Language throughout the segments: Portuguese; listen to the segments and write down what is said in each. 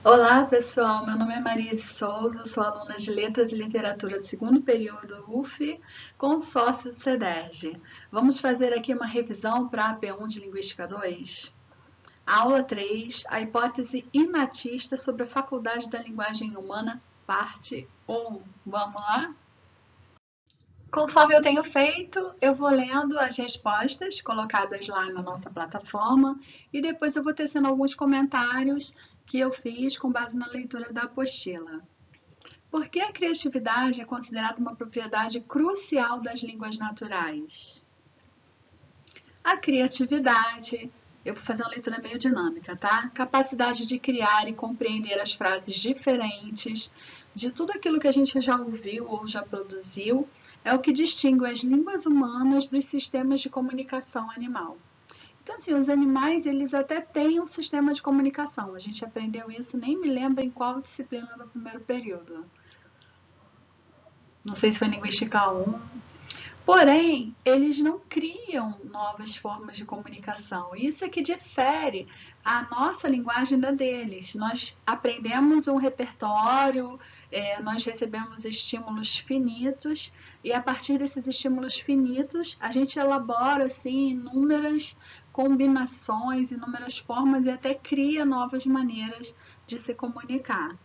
Olá, pessoal. Meu nome é Maria de Souza, sou aluna de Letras e Literatura do segundo período UF, consórcio do CEDERJ. Vamos fazer aqui uma revisão para a AP1 de Linguística 2. Aula 3, a hipótese inatista sobre a faculdade da linguagem humana, parte 1. Vamos lá? Conforme eu tenho feito, eu vou lendo as respostas colocadas lá na nossa plataforma e depois eu vou tecendo alguns comentários que eu fiz com base na leitura da apostila. Por que a criatividade é considerada uma propriedade crucial das línguas naturais? A criatividade, eu vou fazer uma leitura meio dinâmica, tá? Capacidade de criar e compreender as frases diferentes de tudo aquilo que a gente já ouviu ou já produziu é o que distingue as línguas humanas dos sistemas de comunicação animal. Então, assim, os animais, eles até têm um sistema de comunicação. A gente aprendeu isso, nem me lembro em qual disciplina do primeiro período. Não sei se foi Linguística 1. Porém, eles não criam novas formas de comunicação. Isso é que difere a nossa linguagem da deles. Nós aprendemos um repertório, nós recebemos estímulos finitos e a partir desses estímulos finitos a gente elabora assim inúmeras combinações, inúmeras formas e até cria novas maneiras de se comunicar.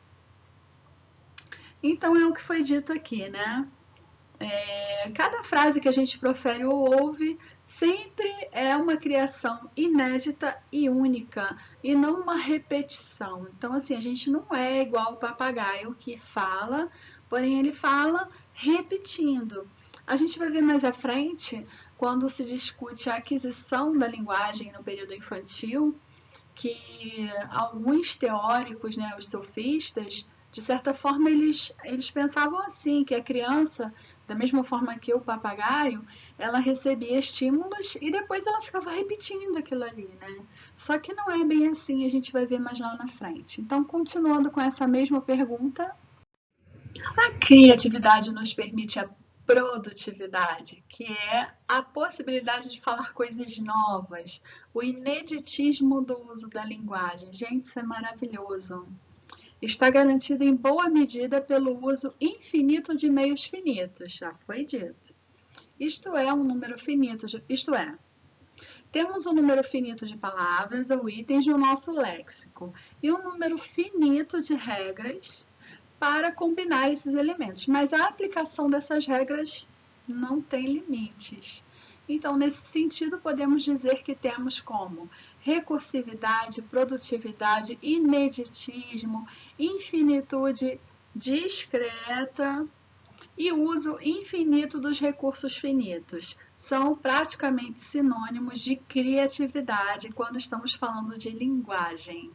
Então é o que foi dito aqui, né? Cada frase que a gente profere ou ouve sempre é uma criação inédita e única e não uma repetição. Então, assim, a gente não é igual o papagaio que fala, porém ele fala repetindo. A gente vai ver mais à frente, quando se discute a aquisição da linguagem no período infantil, que alguns teóricos, né, os sofistas, de certa forma eles pensavam assim, que a criança, da mesma forma que o papagaio, ela recebia estímulos e depois ela ficava repetindo aquilo ali, né? Só que não é bem assim, a gente vai ver mais lá na frente. Então, continuando com essa mesma pergunta, a criatividade nos permite a produtividade, que é a possibilidade de falar coisas novas, o ineditismo do uso da linguagem. Gente, isso é maravilhoso. Está garantido em boa medida pelo uso infinito de meios finitos, já foi dito. Isto é um número finito, isto é, temos um número finito de palavras ou itens no nosso léxico e um número finito de regras para combinar esses elementos, mas a aplicação dessas regras não tem limites. Então, nesse sentido, podemos dizer que temos como recursividade, produtividade, ineditismo, infinitude discreta e uso infinito dos recursos finitos. São praticamente sinônimos de criatividade quando estamos falando de linguagem.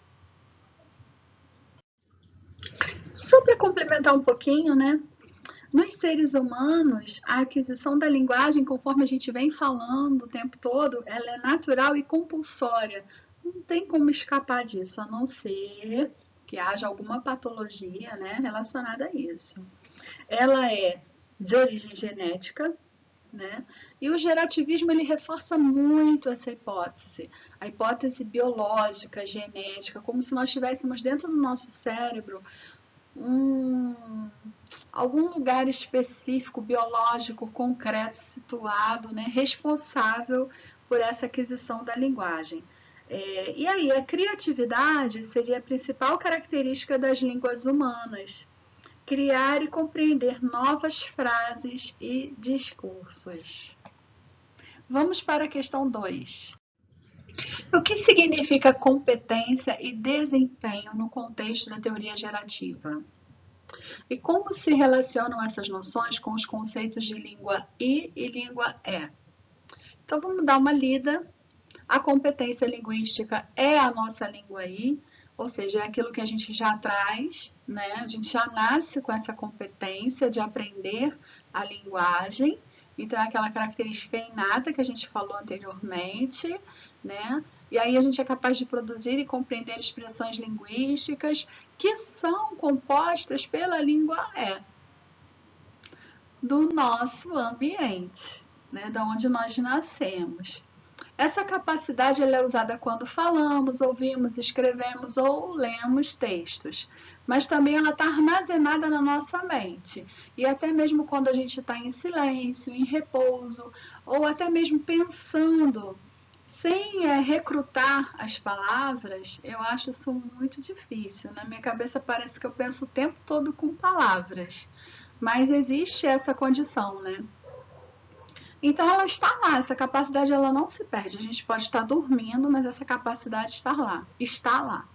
Só para complementar um pouquinho, né? Nos seres humanos, a aquisição da linguagem, conforme a gente vem falando o tempo todo, ela é natural e compulsória. Não tem como escapar disso, a não ser que haja alguma patologia, né, relacionada a isso. Ela é de origem genética, né? E o gerativismo ele reforça muito essa hipótese, a hipótese biológica, genética, como se nós tivéssemos dentro do nosso cérebro um, algum lugar específico, biológico, concreto, situado, né, responsável por essa aquisição da linguagem. E aí, a criatividade seria a principal característica das línguas humanas. Criar e compreender novas frases e discursos. Vamos para a questão 2. O que significa competência e desempenho no contexto da teoria gerativa? E como se relacionam essas noções com os conceitos de língua I e língua E? Então, vamos dar uma lida. A competência linguística é a nossa língua I, ou seja, é aquilo que a gente já traz, né? A gente já nasce com essa competência de aprender a linguagem. Então, é aquela característica inata que a gente falou anteriormente, né? E aí a gente é capaz de produzir e compreender expressões linguísticas que são compostas pela língua E, do nosso ambiente, né? Da onde nós nascemos. Essa capacidade ela é usada quando falamos, ouvimos, escrevemos ou lemos textos. Mas também ela está armazenada na nossa mente. E até mesmo quando a gente está em silêncio, em repouso, ou até mesmo pensando, sem recrutar as palavras, eu acho isso muito difícil. Na minha cabeça parece que eu penso o tempo todo com palavras. Mas existe essa condição, né? Então ela está lá, essa capacidade ela não se perde. A gente pode estar dormindo, mas essa capacidade está lá, está lá.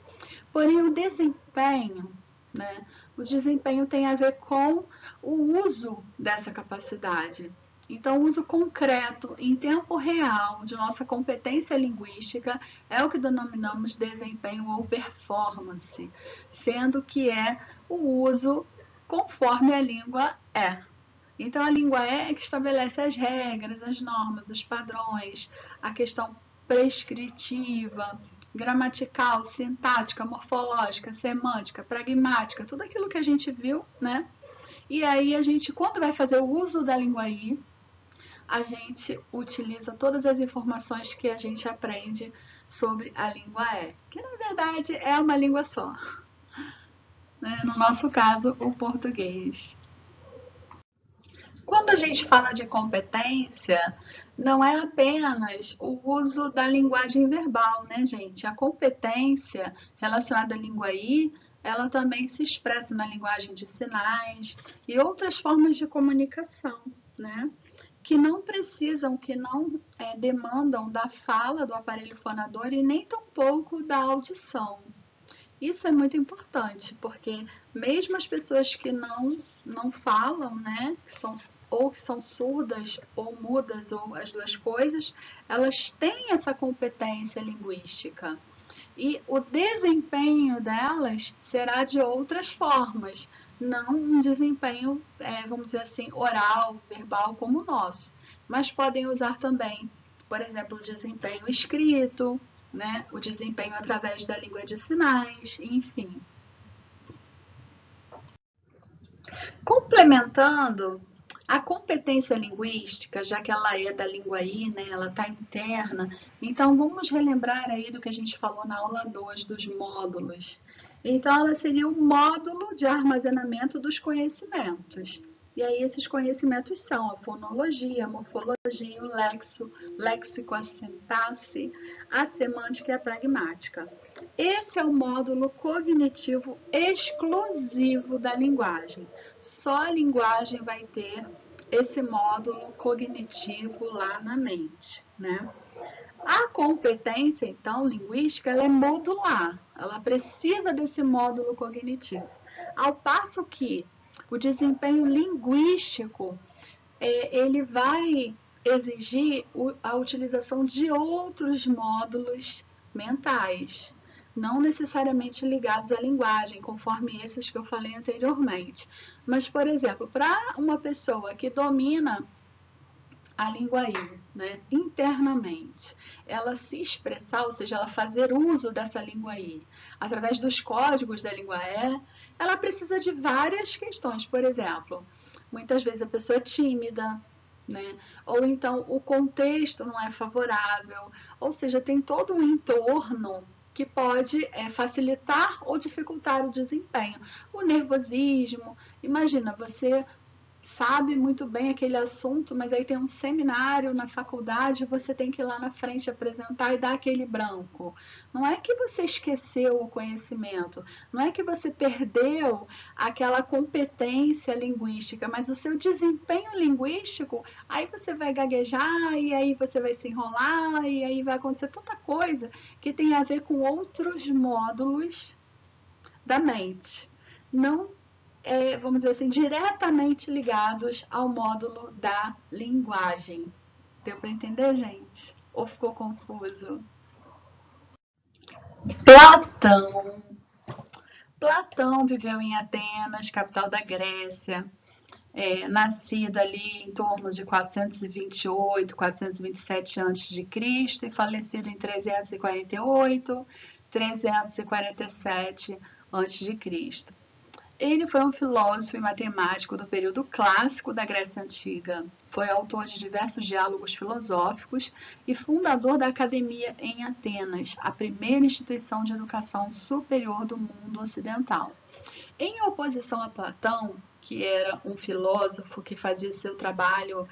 Porém o desempenho, né? O desempenho tem a ver com o uso dessa capacidade. Então, o uso concreto, em tempo real, de nossa competência linguística é o que denominamos desempenho ou performance, sendo que é o uso conforme a língua é. Então, a língua é que estabelece as regras, as normas, os padrões, a questão prescritiva, gramatical, sintática, morfológica, semântica, pragmática, tudo aquilo que a gente viu, né? E aí a gente, quando vai fazer o uso da língua aí, a gente utiliza todas as informações que a gente aprende sobre a língua é, que na verdade é uma língua só, né? No nosso caso, o português. Quando a gente fala de competência, não é apenas o uso da linguagem verbal, né, gente? A competência relacionada à língua aí, ela também se expressa na linguagem de sinais e outras formas de comunicação, né? Que não precisam, que não demandam da fala do aparelho fonador e nem tampouco da audição. Isso é muito importante, porque mesmo as pessoas que não falam, né, ou que são surdas ou mudas, ou as duas coisas, elas têm essa competência linguística. E o desempenho delas será de outras formas, não um desempenho, vamos dizer assim, oral, verbal como o nosso. Mas podem usar também, por exemplo, o desempenho escrito, né? O desempenho através da língua de sinais, enfim. Complementando, a competência linguística, já que ela é da língua aí, né, ela está interna, então vamos relembrar aí do que a gente falou na aula 2 dos módulos. Então, ela seria o módulo de armazenamento dos conhecimentos. E aí, esses conhecimentos são a fonologia, a morfologia, o léxico, a sintaxe, a semântica e a pragmática. Esse é o módulo cognitivo exclusivo da linguagem. Só a linguagem vai ter esse módulo cognitivo lá na mente, né? A competência, então, linguística, ela é modular, ela precisa desse módulo cognitivo. Ao passo que o desempenho linguístico, ele vai exigir a utilização de outros módulos mentais, não necessariamente ligados à linguagem, conforme esses que eu falei anteriormente. Mas, por exemplo, para uma pessoa que domina a língua aí, né, internamente, ela se expressar, ou seja, ela fazer uso dessa língua aí, através dos códigos da língua é, ela precisa de várias questões. Por exemplo, muitas vezes a pessoa é tímida, né? Ou então o contexto não é favorável, ou seja, tem todo um entorno que pode facilitar ou dificultar o desempenho. O nervosismo, imagina, você sabe muito bem aquele assunto, mas aí tem um seminário na faculdade, você tem que ir lá na frente apresentar e dar aquele branco. Não é que você esqueceu o conhecimento, não é que você perdeu aquela competência linguística, mas o seu desempenho linguístico, aí você vai gaguejar, e aí você vai se enrolar, e aí vai acontecer tanta coisa que tem a ver com outros módulos da mente. Não vamos dizer assim, diretamente ligados ao módulo da linguagem. Deu para entender, gente? Ou ficou confuso? Platão. Platão viveu em Atenas, capital da Grécia, nascido ali em torno de 428, 427 a.C. e falecido em 348, 347 a.C. Ele foi um filósofo e matemático do período clássico da Grécia Antiga. Foi autor de diversos diálogos filosóficos e fundador da Academia em Atenas, a primeira instituição de educação superior do mundo ocidental. Em oposição a Platão, que era um filósofo que fazia seu trabalho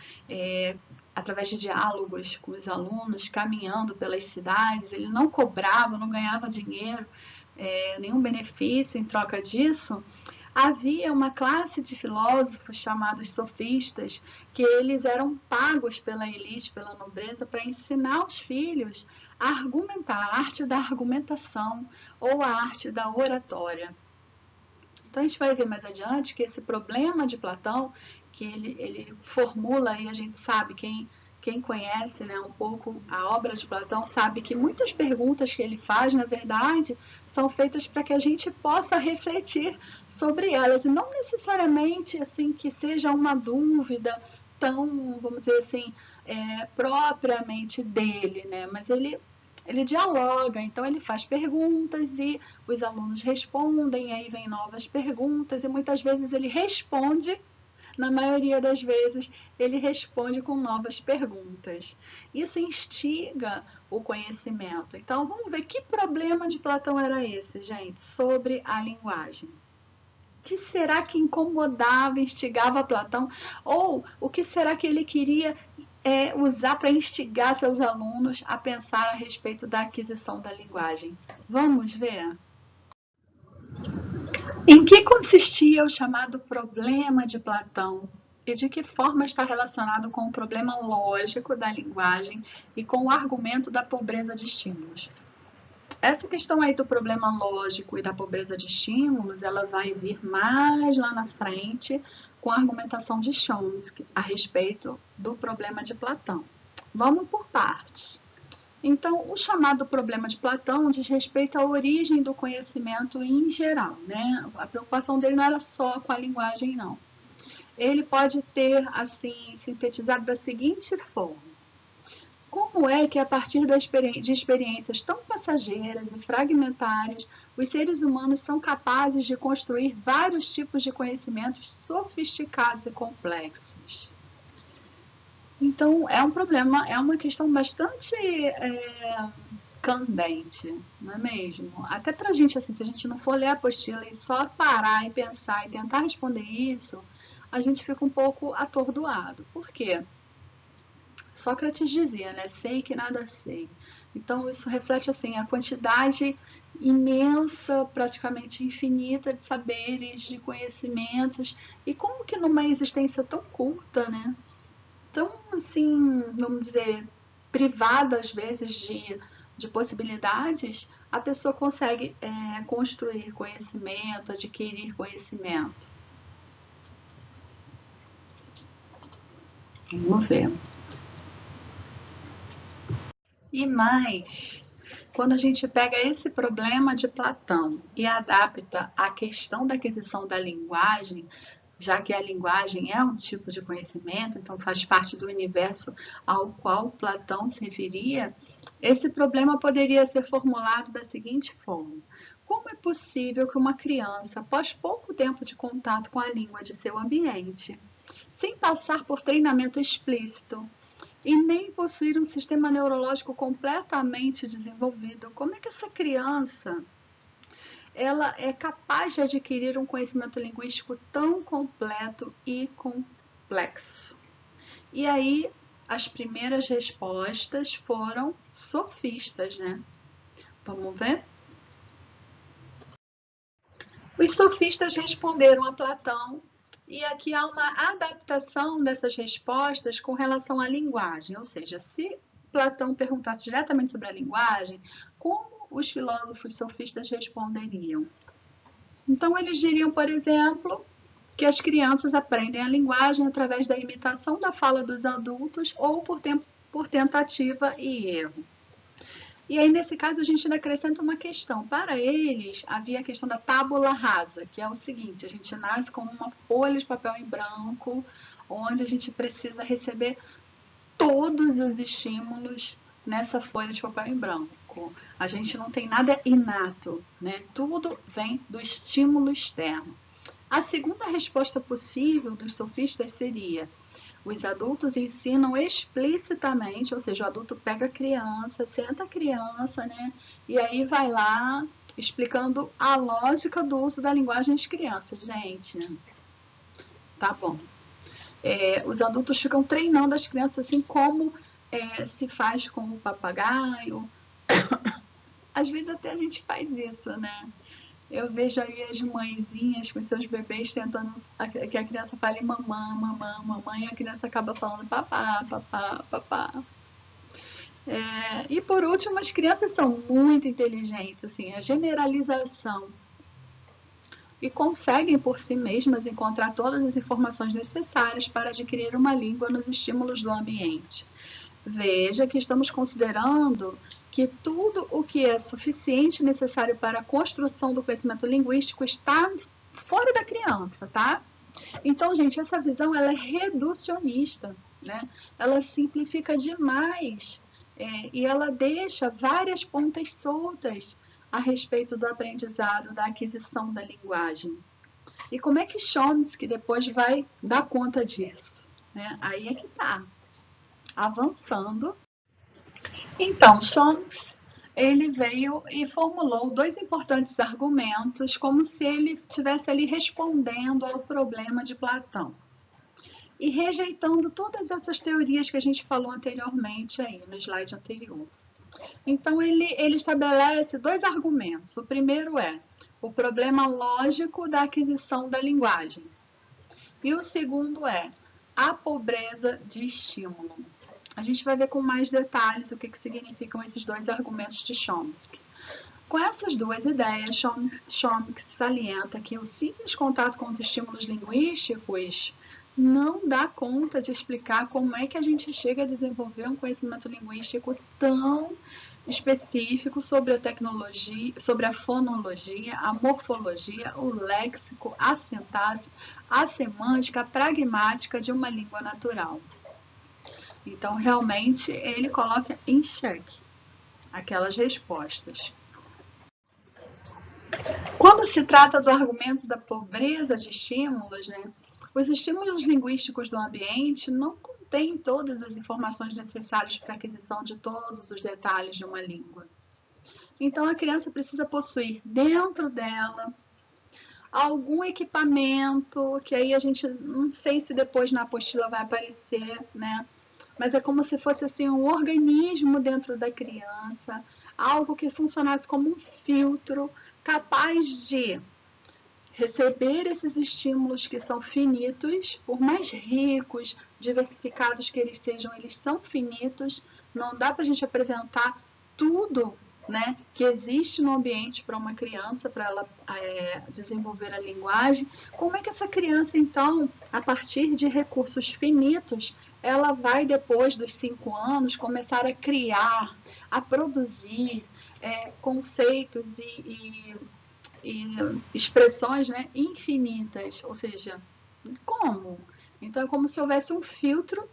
através de diálogos com os alunos, caminhando pelas cidades, ele não cobrava, não ganhava dinheiro, nenhum benefício em troca disso. Havia uma classe de filósofos chamados sofistas, que eles eram pagos pela elite, pela nobreza, para ensinar os filhos a argumentar, a arte da argumentação ou a arte da oratória. Então a gente vai ver mais adiante que esse problema de Platão, que ele formula, e a gente sabe, quem conhece, né, um pouco a obra de Platão, sabe que muitas perguntas que ele faz, na verdade, são feitas para que a gente possa refletir sobre elas, e não necessariamente assim que seja uma dúvida tão, vamos dizer assim, propriamente dele, né? Mas ele dialoga, então ele faz perguntas e os alunos respondem, aí vem novas perguntas e muitas vezes ele responde, na maioria das vezes ele responde com novas perguntas. Isso instiga o conhecimento. Então vamos ver que problema de Platão era esse, gente, sobre a linguagem. O que será que incomodava, instigava Platão? Ou o que será que ele queria usar para instigar seus alunos a pensar a respeito da aquisição da linguagem? Vamos ver? Em que consistia o chamado problema de Platão? E de que forma está relacionado com o problema lógico da linguagem e com o argumento da pobreza de estímulos? Essa questão aí do problema lógico e da pobreza de estímulos, ela vai vir mais lá na frente com a argumentação de Chomsky a respeito do problema de Platão. Vamos por partes. Então, o chamado problema de Platão diz respeito à origem do conhecimento em geral, né? A preocupação dele não era só com a linguagem, não. Ele pode ter, assim, sintetizado da seguinte forma: como é que, a partir de experiências tão passageiras e fragmentárias, os seres humanos são capazes de construir vários tipos de conhecimentos sofisticados e complexos? Então, é um problema, é uma questão bastante candente, não é mesmo? Até pra gente, assim, se a gente não for ler a apostila e só parar e pensar e tentar responder isso, a gente fica um pouco atordoado. Por quê? Sócrates dizia, né? Sei que nada sei. Então, isso reflete, assim, a quantidade imensa, praticamente infinita de saberes, de conhecimentos, e como que numa existência tão curta, né? Tão, assim, vamos dizer, privada às vezes de possibilidades, a pessoa consegue construir conhecimento, adquirir conhecimento. Vamos ver. E mais, quando a gente pega esse problema de Platão e adapta à questão da aquisição da linguagem, já que a linguagem é um tipo de conhecimento, então faz parte do universo ao qual Platão se referia, esse problema poderia ser formulado da seguinte forma: como é possível que uma criança, após pouco tempo de contato com a língua de seu ambiente, sem passar por treinamento explícito, e nem possuir um sistema neurológico completamente desenvolvido, como é que essa criança ela é capaz de adquirir um conhecimento linguístico tão completo e complexo? E aí, as primeiras respostas foram sofistas, né? Vamos ver? Os sofistas responderam a Platão, e aqui há uma adaptação dessas respostas com relação à linguagem, ou seja, se Platão perguntasse diretamente sobre a linguagem, como os filósofos sofistas responderiam? Então, eles diriam, por exemplo, que as crianças aprendem a linguagem através da imitação da fala dos adultos ou por tentativa e erro. E aí, nesse caso, a gente ainda acrescenta uma questão. Para eles, havia a questão da tábula rasa, que é o seguinte: a gente nasce com uma folha de papel em branco, onde a gente precisa receber todos os estímulos nessa folha de papel em branco. A gente não tem nada inato, né? Tudo vem do estímulo externo. A segunda resposta possível dos sofistas seria: os adultos ensinam explicitamente, ou seja, o adulto pega a criança, senta a criança, né? E aí vai lá explicando a lógica do uso da linguagem às crianças. Gente, tá bom. Os adultos ficam treinando as crianças assim como se faz com o papagaio. Às vezes até a gente faz isso, né? Eu vejo aí as mãezinhas com seus bebês tentando que a criança fale mamã, mamã, mamãe, e a criança acaba falando papá, papá, papá. E por último, as crianças são muito inteligentes, assim, a generalização, e conseguem por si mesmas encontrar todas as informações necessárias para adquirir uma língua nos estímulos do ambiente. Veja que estamos considerando que tudo o que é suficiente e necessário para a construção do conhecimento linguístico está fora da criança, tá? Então, gente, essa visão ela é reducionista, né? Ela simplifica demais e ela deixa várias pontas soltas a respeito do aprendizado, da aquisição da linguagem. E como é que Chomsky depois vai dar conta disso? Né? Aí é que está. Avançando. Então, Chomsky ele veio e formulou dois importantes argumentos, como se ele estivesse ali respondendo ao problema de Platão e rejeitando todas essas teorias que a gente falou anteriormente aí no slide anterior. Então ele estabelece dois argumentos. O primeiro é o problema lógico da aquisição da linguagem. E o segundo é a pobreza de estímulo. A gente vai ver com mais detalhes o que significam esses dois argumentos de Chomsky. Com essas duas ideias, Chomsky salienta que o simples contato com os estímulos linguísticos não dá conta de explicar como é que a gente chega a desenvolver um conhecimento linguístico tão específico sobre a tecnologia, sobre a fonologia, a morfologia, o léxico, a sintaxe, a semântica, a pragmática de uma língua natural. Então, realmente, ele coloca em xeque aquelas respostas. Quando se trata do argumento da pobreza de estímulos, né, os estímulos linguísticos do ambiente não contêm todas as informações necessárias para a aquisição de todos os detalhes de uma língua. Então, a criança precisa possuir dentro dela algum equipamento, que aí a gente não sei se depois na apostila vai aparecer, né? Mas é como se fosse assim um organismo dentro da criança, algo que funcionasse como um filtro, capaz de receber esses estímulos que são finitos, por mais ricos, diversificados que eles sejam, eles são finitos, não dá para a gente apresentar tudo, né, que existe no ambiente para uma criança, para ela desenvolver a linguagem. Como é que essa criança, então, a partir de recursos finitos, ela vai, depois dos 5 anos, começar a criar, a produzir conceitos e expressões, né, infinitas, ou seja, como? Então é como se houvesse um filtro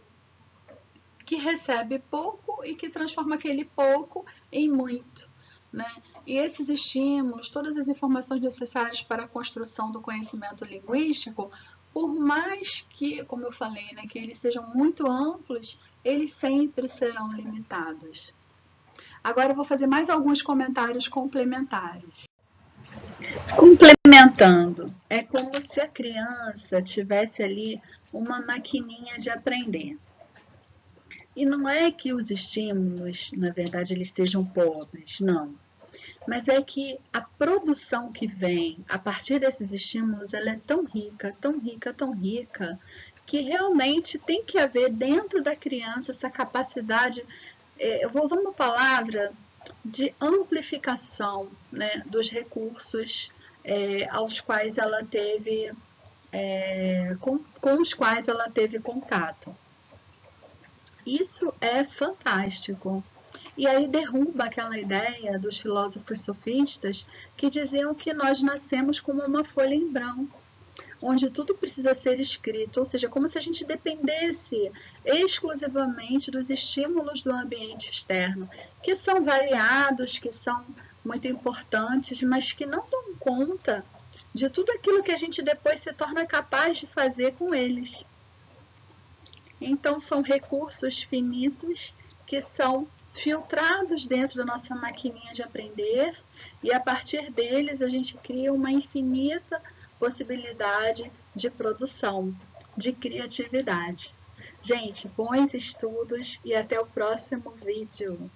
que recebe pouco e que transforma aquele pouco em muito, né? E esses estímulos, todas as informações necessárias para a construção do conhecimento linguístico, por mais que, como eu falei, né, que eles sejam muito amplos, eles sempre serão limitados. Agora eu vou fazer mais alguns comentários complementares. Complementando, é como se a criança tivesse ali uma maquininha de aprender. E não é que os estímulos, na verdade, eles estejam pobres, não. Mas é que a produção que vem a partir desses estímulos, ela é tão rica, tão rica, tão rica, que realmente tem que haver dentro da criança essa capacidade, eu vou usar uma palavra, de amplificação, né, dos recursos aos quais ela teve, com os quais ela teve contato. Isso é fantástico. E aí derruba aquela ideia dos filósofos sofistas que diziam que nós nascemos como uma folha em branco, onde tudo precisa ser escrito, ou seja, como se a gente dependesse exclusivamente dos estímulos do ambiente externo, que são variados, que são muito importantes, mas que não dão conta de tudo aquilo que a gente depois se torna capaz de fazer com eles. Então, são recursos finitos que são filtrados dentro da nossa maquininha de aprender e a partir deles a gente cria uma infinita possibilidade de produção, de criatividade. Gente, bons estudos e até o próximo vídeo.